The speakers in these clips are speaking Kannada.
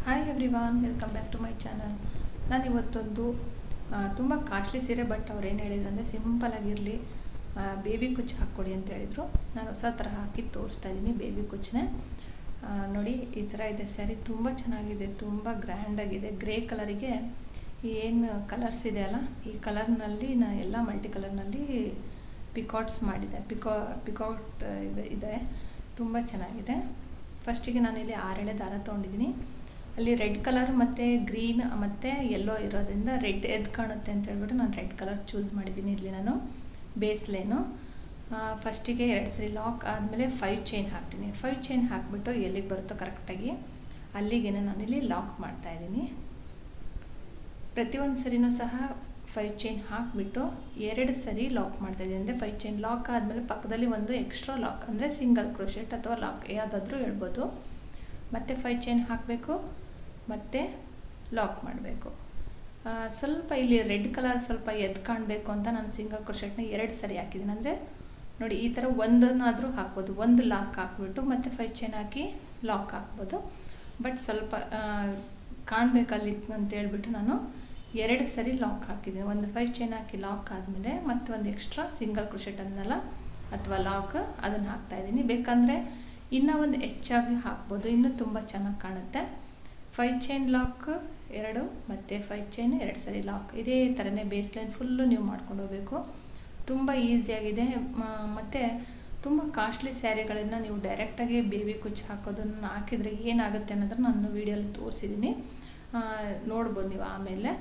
Hi everyone, welcome back to my channel. ನಾನು ಇವತ್ತೊಂದು ತುಂಬ ಕಾಸ್ಟ್ಲಿ ಸೀರೆ, ಬಟ್ ಅವ್ರು ಏನು ಹೇಳಿದ್ರು ಅಂದರೆ ಸಿಂಪಲಾಗಿರಲಿ, ಬೇಬಿ ಕುಚ್ಚು ಹಾಕ್ಕೊಡಿ ಅಂತ ಹೇಳಿದರು. ನಾನು ಹೊಸ ಥರ ಹಾಕಿ ತೋರಿಸ್ತಾ ಇದ್ದೀನಿ ಬೇಬಿ ಕುಚ್ಚನ್ನೇ. ನೋಡಿ, ಈ ಥರ ಇದೆ ಸ್ಯಾರಿ. ತುಂಬ ಚೆನ್ನಾಗಿದೆ, ತುಂಬ ಗ್ರ್ಯಾಂಡಾಗಿದೆ. ಗ್ರೇ ಕಲರಿಗೆ ಏನು ಕಲರ್ಸ್ ಇದೆ ಅಲ್ಲ, ಈ ಕಲರ್ನಲ್ಲಿ ಎಲ್ಲ ಮಲ್ಟಿ ಕಲರ್ನಲ್ಲಿ ಪಿಕಾಟ್ಸ್ ಮಾಡಿದೆ. ಪಿಕಾಟ್ ಇದೆ, ತುಂಬ ಚೆನ್ನಾಗಿದೆ. ಫಸ್ಟಿಗೆ ನಾನಿಲ್ಲಿ 6 ಎಳೆ ದಾರ ತೊಗೊಂಡಿದ್ದೀನಿ. ಅಲ್ಲಿ ರೆಡ್ ಕಲರ್ ಮತ್ತು ಗ್ರೀನ್ ಮತ್ತು ಯೆಲ್ಲೋ ಇರೋದ್ರಿಂದ ರೆಡ್ ಎದ್ದು ಕಾಣುತ್ತೆ ಅಂತ ಹೇಳ್ಬಿಟ್ಟು ನಾನು ರೆಡ್ ಕಲರ್ ಚೂಸ್ ಮಾಡಿದ್ದೀನಿ. ಇಲ್ಲಿ ನಾನು ಬೇಸ್ ಲೈನು ಫಸ್ಟಿಗೆ 2 ಸರಿ ಲಾಕ್ ಆದಮೇಲೆ 5 ಚೈನ್ ಹಾಕ್ತೀನಿ. 5 ಚೈನ್ ಹಾಕಿಬಿಟ್ಟು ಎಲ್ಲಿಗೆ ಬರುತ್ತೋ ಕರೆಕ್ಟಾಗಿ ಅಲ್ಲಿಗೆ ನಾನಿಲ್ಲಿ ಲಾಕ್ ಮಾಡ್ತಾಯಿದ್ದೀನಿ. ಪ್ರತಿಯೊಂದು ಸರಿನೂ ಸಹ 5 ಚೈನ್ ಹಾಕಿಬಿಟ್ಟು 2 ಸರಿ ಲಾಕ್ ಮಾಡ್ತಾಯಿದ್ದೀನಿ. ಅಂದರೆ 5 ಚೈನ್ ಲಾಕ್ ಆದಮೇಲೆ ಪಕ್ಕದಲ್ಲಿ ಒಂದು ಎಕ್ಸ್ಟ್ರಾ ಲಾಕ್, ಅಂದರೆ ಸಿಂಗಲ್ ಕ್ರೋಶೆಟ್ ಅಥವಾ ಲಾಕ್ ಯಾವುದಾದ್ರೂ ಹೇಳ್ಬೋದು. ಮತ್ತು 5 ಚೈನ್ ಹಾಕಬೇಕು ಮತ್ತು ಲಾಕ್ ಮಾಡಬೇಕು. ಸ್ವಲ್ಪ ಇಲ್ಲಿ ರೆಡ್ ಕಲರ್ ಸ್ವಲ್ಪ ಎದ್ದು ಕಾಣಬೇಕು ಅಂತ ನಾನು ಸಿಂಗಲ್ ಕ್ರೋಶೆಟ್ನ 2 ಸರಿ ಹಾಕಿದ್ದೀನಿ. ಅಂದರೆ ನೋಡಿ, ಈ ಥರ ಒಂದನ್ನಾದರೂ ಹಾಕ್ಬೋದು. ಒಂದು ಲಾಕ್ ಹಾಕ್ಬಿಟ್ಟು ಮತ್ತು 5 ಚೈನ್ ಹಾಕಿ ಲಾಕ್ ಹಾಕ್ಬೋದು. ಬಟ್ ಸ್ವಲ್ಪ ಕಾಣಬೇಕಲ್ಲಿ ಅಂತ ಹೇಳ್ಬಿಟ್ಟು ನಾನು 2 ಸರಿ ಲಾಕ್ ಹಾಕಿದ್ದೀನಿ. ಒಂದು 5 ಚೈನ್ ಹಾಕಿ ಲಾಕ್ ಆದಮೇಲೆ ಮತ್ತು ಒಂದು ಎಕ್ಸ್ಟ್ರಾ ಸಿಂಗಲ್ ಕ್ರೋಶೆಟ್ ಅನ್ನಲ್ಲ ಅಥವಾ ಲಾಕ್ ಅದನ್ನು ಹಾಕ್ತಾಯಿದ್ದೀನಿ. ಬೇಕಂದರೆ ಇನ್ನೂ ಒಂದು ಹೆಚ್ಚಾಗಿ ಹಾಕ್ಬೋದು, ಇನ್ನೂ ತುಂಬ ಚೆನ್ನಾಗಿ ಕಾಣುತ್ತೆ. 5 ಚೈನ್ ಲಾಕ್ 2 ಮತ್ತು 5 ಚೈನ್ 2 ಸರಿ ಲಾಕ್. ಇದೇ ಥರನೇ ಬೇಸ್ ಲೈನ್ ಫುಲ್ಲು ನೀವು ಮಾಡ್ಕೊಂಡು ಹೋಗಬೇಕು. ತುಂಬ ಈಸಿಯಾಗಿದೆ. ಮತ್ತು ತುಂಬ ಕಾಸ್ಟ್ಲಿ ಸ್ಯಾರಿಗಳನ್ನು ನೀವು ಡೈರೆಕ್ಟಾಗಿ ಬೇಬಿ ಕುಚ್ಚು ಹಾಕೋದನ್ನು ಹಾಕಿದರೆ ಏನಾಗುತ್ತೆ ಅನ್ನೋದನ್ನು ನಾನು ವೀಡಿಯೋಲಿ ತೋರಿಸಿದ್ದೀನಿ, ನೋಡ್ಬೋದು ನೀವು. ಆಮೇಲೆ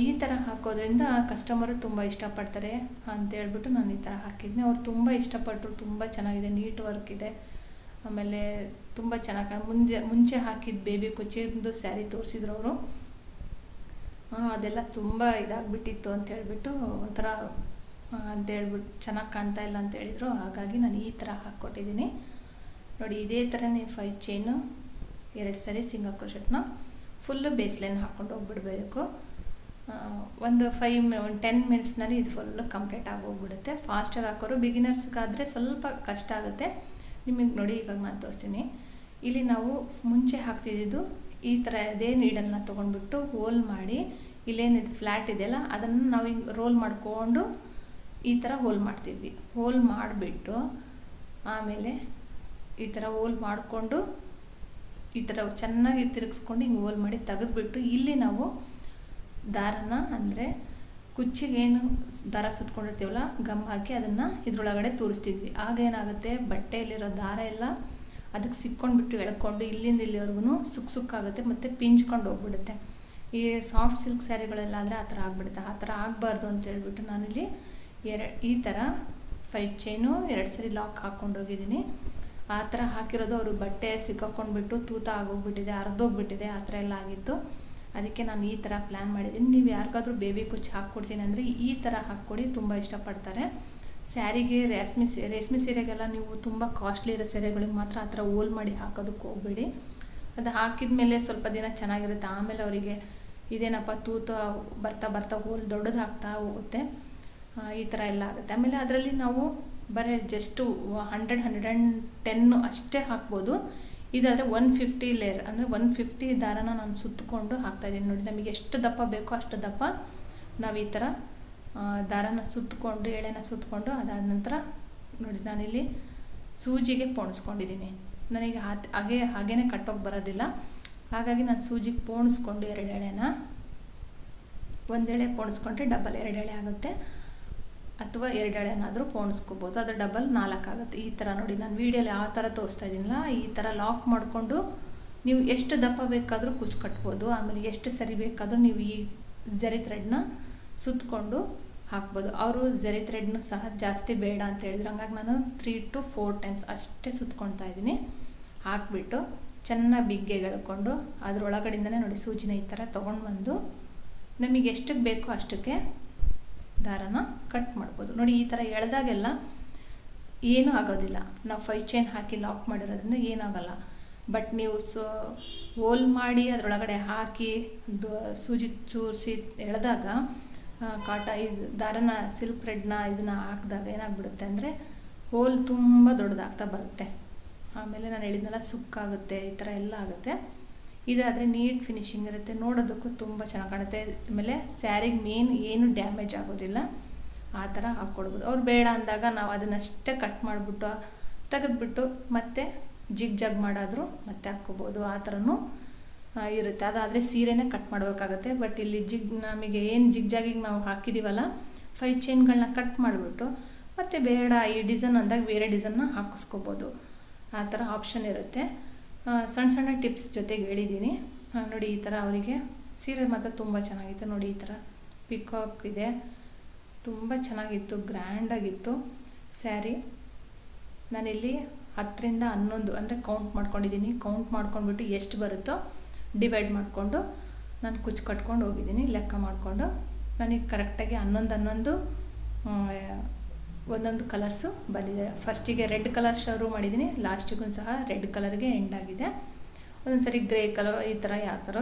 ಈ ಥರ ಹಾಕೋದ್ರಿಂದ ಕಸ್ಟಮರು ತುಂಬ ಇಷ್ಟಪಡ್ತಾರೆ ಅಂತೇಳ್ಬಿಟ್ಟು ನಾನು ಈ ಥರ ಹಾಕಿದ್ದೀನಿ. ಅವ್ರು ತುಂಬ ಇಷ್ಟಪಟ್ಟರು. ತುಂಬ ಚೆನ್ನಾಗಿದೆ, ನೀಟ್ ವರ್ಕ್ ಇದೆ. ಆಮೇಲೆ ತುಂಬ ಚೆನ್ನಾಗಿ ಮುಂಚೆ ಹಾಕಿದ ಬೇಬಿ ಕುಚ್ಚಿಂದು ಸ್ಯಾರಿ ತೋರಿಸಿದ್ರು ಅವರು. ಅದೆಲ್ಲ ತುಂಬ ಇದಾಗಿಬಿಟ್ಟಿತ್ತು ಅಂತೇಳ್ಬಿಟ್ಟು, ಒಂಥರ ಅಂತೇಳ್ಬಿಟ್ಟು ಚೆನ್ನಾಗಿ ಕಾಣ್ತಾ ಇಲ್ಲ ಅಂತ ಹೇಳಿದರು. ಹಾಗಾಗಿ ನಾನು ಈ ಥರ ಹಾಕ್ಕೊಟ್ಟಿದ್ದೀನಿ. ನೋಡಿ, ಇದೇ ಥರನೇ 5 ಚೈನು 2 ಸರಿ ಸಿಂಗಲ್ ಕ್ರೋಶೆಟ್ನ ಫುಲ್ಲು ಬೇಸ್ ಲೈನ್ ಹಾಕ್ಕೊಂಡು ಹೋಗ್ಬಿಡ್ಬೇಕು. ಒಂದು 10 ಮಿನಿಟ್ಸ್ನಲ್ಲಿ ಇದು ಫುಲ್ಲು ಕಂಪ್ಲೀಟ್ ಆಗೋಗ್ಬಿಡುತ್ತೆ. ಫಾಸ್ಟಾಗಿ ಹಾಕೋರು. ಬಿಗಿನರ್ಸ್ಗಾದರೆ ಸ್ವಲ್ಪ ಕಷ್ಟ ಆಗುತ್ತೆ. ನಿಮಗೆ ನೋಡಿ, ಇವಾಗ ನಾನು ತೋರಿಸ್ತೀನಿ. ಇಲ್ಲಿ ನಾವು ಮುಂಚೆ ಹಾಕ್ತಿದ್ದು ಈ ಥರ ಅದೇ ನೀಡನ್ನು ತೊಗೊಂಡ್ಬಿಟ್ಟು ಹೋಲ್ ಮಾಡಿ, ಇಲ್ಲೇನಿದು ಫ್ಲ್ಯಾಟ್ ಇದೆಯಲ್ಲ ಅದನ್ನು ನಾವು ಹಿಂಗೆ ರೋಲ್ ಮಾಡಿಕೊಂಡು ಈ ಥರ ಹೋಲ್ ಮಾಡ್ತಿದ್ವಿ. ಹೋಲ್ ಮಾಡಿಬಿಟ್ಟು ಆಮೇಲೆ ಈ ಥರ ಹೋಲ್ ಮಾಡಿಕೊಂಡು ಈ ಥರ ಚೆನ್ನಾಗಿ ತಿರುಗಿಸ್ಕೊಂಡು ಹಿಂಗೆ ಹೋಲ್ ಮಾಡಿ ತೆಗೆದುಬಿಟ್ಟು ಇಲ್ಲಿ ನಾವು ದಾರನ, ಅಂದರೆ ಕುಚ್ಚಿಗೇನು ದಾರ ಸುತ್ಕೊಂಡಿರ್ತೀವಲ್ಲ ಗಮ್ ಹಾಕಿ ಅದನ್ನು ಇದ್ರೊಳಗಡೆ ತೋರಿಸ್ತಿದ್ವಿ. ಆಗ ಏನಾಗುತ್ತೆ, ಬಟ್ಟೆಯಲ್ಲಿರೋ ದಾರ ಎಲ್ಲ ಅದಕ್ಕೆ ಸಿಕ್ಕೊಂಡ್ಬಿಟ್ಟು ಎಳ್ಕೊಂಡು ಇಲ್ಲಿಂದ ಇಲ್ಲಿವರೆಗೂ ಸುಕ್ಕಾಗುತ್ತೆ ಮತ್ತು ಪಿಂಚ್ಕೊಂಡು ಹೋಗ್ಬಿಡುತ್ತೆ. ಈ ಸಾಫ್ಟ್ ಸಿಲ್ಕ್ ಸ್ಯಾರಿಗಳೆಲ್ಲ ಆದರೆ ಆ ಥರ ಆಗಿಬಿಡುತ್ತೆ. ಆ ಥರ ಆಗಬಾರ್ದು ಅಂತ ಹೇಳ್ಬಿಟ್ಟು ನಾನಿಲ್ಲಿ ಈ ಥರ 5 ಚೈನು 2 ಸರಿ ಲಾಕ್ ಹಾಕ್ಕೊಂಡು ಹೋಗಿದ್ದೀನಿ. ಆ ಥರ ಹಾಕಿರೋದು ಅವರು ಬಟ್ಟೆ ಸಿಕ್ಕಾಕೊಂಡ್ಬಿಟ್ಟು ತೂತ ಆಗೋಗ್ಬಿಟ್ಟಿದೆ, ಅರ್ಧೋಗ್ಬಿಟ್ಟಿದೆ, ಆ ಥರ ಎಲ್ಲ ಆಗಿತ್ತು. ಅದಕ್ಕೆ ನಾನು ಈ ಥರ ಪ್ಲ್ಯಾನ್ ಮಾಡಿದ್ದೀನಿ. ನೀವು ಯಾರಿಗಾದ್ರೂ ಬೇಬಿ ಕುಚ್ಚು ಹಾಕ್ಕೊಡ್ತೀನಿ ಅಂದರೆ ಈ ಥರ ಹಾಕ್ಕೊಡಿ, ತುಂಬ ಇಷ್ಟಪಡ್ತಾರೆ. ಸ್ಯಾರಿಗೆ ರೇಷ್ಮೆ ಸೀರೆಗೆಲ್ಲ ನೀವು ತುಂಬ ಕಾಸ್ಟ್ಲಿ ಇರೋ ಸೀರೆಗಳಿಗೆ ಮಾತ್ರ ಆ ಥರ ಹೋಲ್ ಮಾಡಿ ಹಾಕೋದಕ್ಕೆ ಹೋಗಬೇಡಿ. ಅದು ಹಾಕಿದ ಮೇಲೆ ಸ್ವಲ್ಪ ದಿನ ಚೆನ್ನಾಗಿರುತ್ತೆ. ಆಮೇಲೆ ಅವರಿಗೆ ಇದೇನಪ್ಪ ತೂತ ಬರ್ತಾ ಬರ್ತಾ ಹೋಲ್ ದೊಡ್ಡದು ಹಾಕ್ತಾ ಹೋಗುತ್ತೆ, ಈ ಥರ ಎಲ್ಲ ಆಗುತ್ತೆ. ಆಮೇಲೆ ಅದರಲ್ಲಿ ನಾವು ಬರೀ ಜಸ್ಟು 100-110 ಅಷ್ಟೇ ಹಾಕ್ಬೋದು. ಇದಾದರೆ 150 ಲೇಯರ್, ಅಂದರೆ 150 ದಾರನ ನಾನು ಸುತ್ತಕೊಂಡು ಹಾಕ್ತಾಯಿದ್ದೀನಿ. ನೋಡಿ, ನಮಗೆ ಎಷ್ಟು ದಪ್ಪ ಬೇಕೋ ಅಷ್ಟು ದಪ್ಪ ನಾವು ಈ ಥರ ದಾರನ ಸುತ್ತಕೊಂಡು, ಎಳೆನ ಸುತ್ತಕೊಂಡು ಅದಾದ ನಂತರ ನೋಡಿ ನಾನಿಲ್ಲಿ ಸೂಜಿಗೆ ಪೋಣಿಸ್ಕೊಂಡಿದ್ದೀನಿ. ನನಗೆ ಹಾಗೇ ಕಟ್ಟೋಗಿ ಬರೋದಿಲ್ಲ. ಹಾಗಾಗಿ ನಾನು ಸೂಜಿಗೆ ಪೋಣಿಸ್ಕೊಂಡು 2 ಎಳೆನ, 1 ಎಳೆ ಪೋಣಿಸ್ಕೊಂಡ್ರೆ ಡಬಲ್ 2 ಎಳೆ ಆಗುತ್ತೆ, ಅಥವಾ 2 ಎಳೆನಾದರೂ ಪೋಣಿಸ್ಕೋಬೋದು. ಅದು ಡಬಲ್ 4 ಆಗುತ್ತೆ. ಈ ಥರ ನೋಡಿ, ನಾನು ವೀಡಿಯೋಲಿ ಆ ಥರ ತೋರಿಸ್ತಾ ಇದ್ದೀನಲ್ಲ, ಈ ಥರ ಲಾಕ್ ಮಾಡಿಕೊಂಡು ನೀವು ಎಷ್ಟು ದಪ್ಪ ಬೇಕಾದರೂ ಕುಚ್ಚು ಕಟ್ಬೋದು. ಆಮೇಲೆ ಎಷ್ಟು ಸರಿ ಬೇಕಾದರೂ ನೀವು ಈ ಜರಿ ಥ್ರೆಡ್ನ ಸುತ್ತಕೊಂಡು ಹಾಕ್ಬೋದು. ಅವರು ಜರಿ ಥ್ರೆಡ್ನು ಸಹ ಜಾಸ್ತಿ ಬೇಡ ಅಂತ ಹೇಳಿದ್ರು. ಹಂಗಾಗಿ ನಾನು 3 to 4 ಟೈಮ್ಸ್ ಅಷ್ಟೇ ಸುತ್ಕೊಳ್ತಾ ಇದ್ದೀನಿ. ಹಾಕ್ಬಿಟ್ಟು ಚೆನ್ನಾಗಿ ಬಿಗ್ಗೆ ಎಳ್ಕೊಂಡು ಅದರೊಳಗಡೆಯಿಂದನೇ ನೋಡಿ ಸೂಜಿನ ಈ ಥರ ತೊಗೊಂಡು ಬಂದು ನಮಗೆ ಎಷ್ಟಕ್ಕೆ ಬೇಕೋ ಅಷ್ಟಕ್ಕೆ ದಾರನ ಕಟ್ ಮಾಡ್ಬೋದು. ನೋಡಿ, ಈ ಥರ ಎಳೆದಾಗೆಲ್ಲ ಏನೂ ಆಗೋದಿಲ್ಲ. ನಾವು 5 ಚೈನ್ ಹಾಕಿ ಲಾಕ್ ಮಾಡಿರೋದ್ರಿಂದ ಏನಾಗಲ್ಲ. ಬಟ್ ನೀವು ಹೋಲ್ ಮಾಡಿ ಅದರೊಳಗಡೆ ಹಾಕಿ ಸೂಜಿ ಚೂರಿಸಿ ಎಳೆದಾಗ ಇದು ದಾರನ ಸಿಲ್ಕ್ ಥ್ರೆಡ್ನ ಇದನ್ನು ಹಾಕಿದಾಗ ಏನಾಗ್ಬಿಡುತ್ತೆ ಅಂದರೆ ಹೋಲ್ ತುಂಬ ದೊಡ್ಡದಾಗ್ತಾ ಬರುತ್ತೆ. ಆಮೇಲೆ ನಾನು ಹೇಳಿದ್ನಲ್ಲ ಸುಕ್ಕಾಗುತ್ತೆ, ಈ ಥರ ಎಲ್ಲ ಆಗುತ್ತೆ. ಇದಾದರೆ ನೀಟ್ ಫಿನಿಶಿಂಗ್ ಇರುತ್ತೆ, ನೋಡೋದಕ್ಕೂ ತುಂಬ ಚೆನ್ನಾಗಿ ಕಾಣುತ್ತೆ. ಆಮೇಲೆ ಸ್ಯಾರಿಗೆ ಮೇನ್ ಏನು ಡ್ಯಾಮೇಜ್ ಆಗೋದಿಲ್ಲ, ಆ ಥರ ಹಾಕ್ಕೊಡ್ಬೋದು. ಅವ್ರು ಬೇಡ ಅಂದಾಗ ನಾವು ಅದನ್ನಷ್ಟೇ ಕಟ್ ಮಾಡಿಬಿಟ್ಟು ತೆಗೆದ್ಬಿಟ್ಟು ಮತ್ತೆ ಜಿಗ್ ಜಾಗ್ ಮಾಡಾದರೂ ಮತ್ತೆ ಹಾಕ್ಕೋಬೋದು, ಆ ಥರನೂ ಇರುತ್ತೆ. ಅದಾದರೆ ಸೀರೆನೇ ಕಟ್ ಮಾಡಬೇಕಾಗತ್ತೆ. ಬಟ್ ಇಲ್ಲಿ ನಮಗೆ ಏನು ಜಿಗ್ ಜಾಗಿಗೆ ನಾವು ಹಾಕಿದ್ದೀವಲ್ಲ 5 ಚೈನ್ಗಳನ್ನ ಕಟ್ ಮಾಡಿಬಿಟ್ಟು ಮತ್ತು ಬೇಡ ಈ ಡಿಸೈನ್ ಅಂದಾಗ ಬೇರೆ ಡಿಸೈನ್ನ ಹಾಕಿಸ್ಕೋಬೋದು, ಆ ಥರ ಆಪ್ಷನ್ ಇರುತ್ತೆ. ಸಣ್ಣ ಸಣ್ಣ ಟಿಪ್ಸ್ ಜೊತೆಗೆ ಹೇಳಿದ್ದೀನಿ ನೋಡಿ. ಈ ಥರ ಅವರಿಗೆ ಸೀರೆ ಮಾತ್ರ ತುಂಬ ಚೆನ್ನಾಗಿತ್ತು ನೋಡಿ. ಈ ಥರ ಪಿಕಾಕ್ ಇದೆ, ತುಂಬ ಚೆನ್ನಾಗಿತ್ತು, ಗ್ರ್ಯಾಂಡಾಗಿತ್ತು ಸ್ಯಾರಿ. ನಾನಿಲ್ಲಿ 10ರಿಂದ 11 ಅಂದರೆ ಕೌಂಟ್ ಮಾಡ್ಕೊಂಡಿದ್ದೀನಿ. ಕೌಂಟ್ ಮಾಡ್ಕೊಂಡ್ಬಿಟ್ಟು ಎಷ್ಟು ಬರುತ್ತೋ ಡಿವೈಡ್ ಮಾಡಿಕೊಂಡು ನಾನು ಕುಚ್ಚು ಕಟ್ಕೊಂಡು ಹೋಗಿದ್ದೀನಿ. ಲೆಕ್ಕ ಮಾಡಿಕೊಂಡು ನನಗೆ ಕರೆಕ್ಟಾಗಿ 11 ಒಂದೊಂದು ಕಲರ್ಸು ಬಂದಿದೆ. ಫಸ್ಟಿಗೆ ರೆಡ್ ಕಲರ್ ಶುರು ಮಾಡಿದ್ದೀನಿ, ಲಾಸ್ಟಿಗೂ ಸಹ ರೆಡ್ ಕಲರ್ಗೆ ಎಂಡ್ ಆಗಿದೆ. ಒಂದೊಂದು ಸರಿ ಗ್ರೇ ಕಲರ್, ಈ ಥರ ಯಾವ ಥರ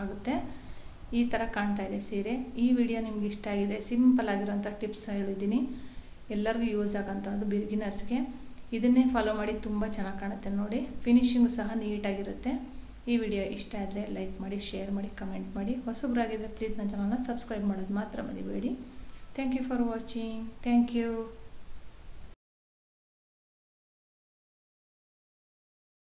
ಆಗುತ್ತೆ. ಈ ಥರ ಕಾಣ್ತಾ ಇದೆ ಸೀರೆ. ಈ ವಿಡಿಯೋ ನಿಮ್ಗೆ ಇಷ್ಟ ಆಗಿದರೆ ಸಿಂಪಲ್ ಆಗಿರೋಂಥ ಟಿಪ್ಸ್ ಹೇಳಿದ್ದೀನಿ, ಎಲ್ಲರಿಗೂ ಯೂಸ್ ಆಗೋಂಥದ್ದು ಬಿಗಿನರ್ಸ್ಗೆ. ಇದನ್ನೇ ಫಾಲೋ ಮಾಡಿ, ತುಂಬ ಚೆನ್ನಾಗಿ ಕಾಣುತ್ತೆ ನೋಡಿ. ಫಿನಿಶಿಂಗು ಸಹ ನೀಟಾಗಿರುತ್ತೆ. ಈ ವಿಡಿಯೋ ಇಷ್ಟ ಆದರೆ ಲೈಕ್ ಮಾಡಿ, ಶೇರ್ ಮಾಡಿ, ಕಮೆಂಟ್ ಮಾಡಿ. ಹೊಸಬ್ರಾಗಿದ್ದರೆ ಪ್ಲೀಸ್ ನನ್ನ ಚಾನಲ್ನ ಸಬ್ಸ್ಕ್ರೈಬ್ ಮಾಡೋದು ಮಾತ್ರ ಮರಿಬೇಡಿ. Thank you for watching. Thank you.